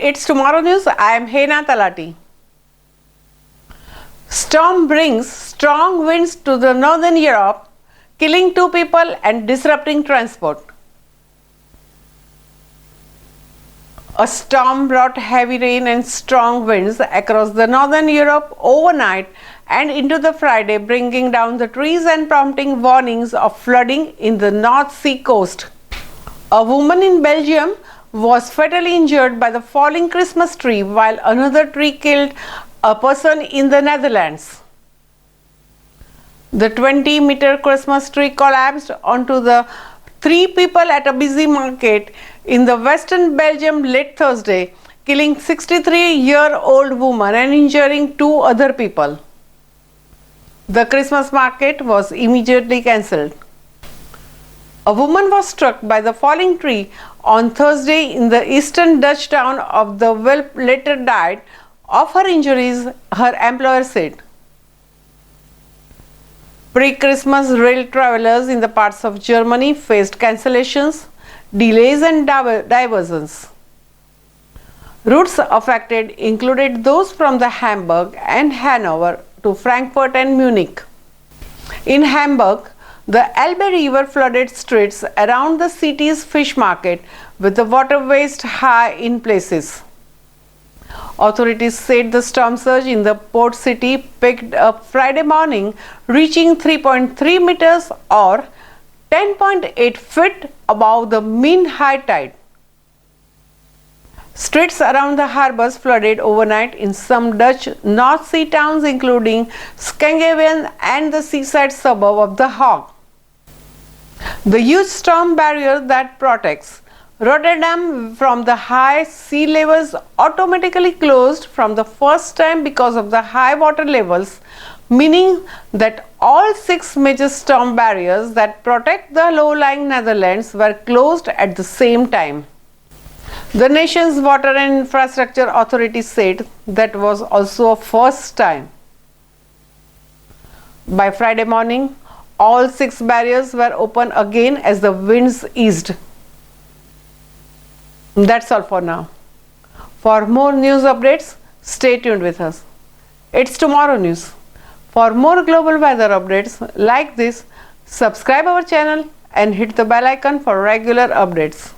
It's Tomorrow News. I am Hena Talati. Storm brings strong winds to the northern Europe, killing 2 people and disrupting transport. A storm brought heavy rain and strong winds across the northern Europe overnight and into the Friday, bringing down the trees and prompting warnings of flooding in the North Sea coast. A woman in Belgium was fatally injured by the falling Christmas tree, while another tree killed a person in the Netherlands. The 20-meter Christmas tree collapsed onto the 3 people at a busy market in the western Belgium late Thursday, killing 63-year-old woman and injuring 2 other people. The Christmas market was immediately cancelled. A woman was struck by the falling tree on Thursday in the eastern Dutch town of the Welp, later died of her injuries, her employer said. Pre-Christmas rail travelers in the parts of Germany faced cancellations, delays and diversions. Routes affected included those from the Hamburg and Hanover to Frankfurt and Munich. In Hamburg, the Elbe River flooded streets around the city's fish market, with the water waist high in places. Authorities said the storm surge in the port city picked up Friday morning, reaching 3.3 meters or 10.8 feet above the mean high tide. Streets around the harbors flooded overnight in some Dutch North Sea towns, including Scheveningen and the seaside suburb of The Hague. The huge storm barrier that protects Rotterdam from the high sea levels automatically closed from the first time because of the high water levels, meaning that all 6 major storm barriers that protect the low-lying Netherlands were closed at the same time. The nation's water and infrastructure authority said that was also a first time. By Friday morning, all 6 barriers were open again as the winds eased. That's all for now. For more news updates, stay tuned with us. It's Tomorrow News. For more global weather updates like this, subscribe our channel and hit the bell icon for regular updates.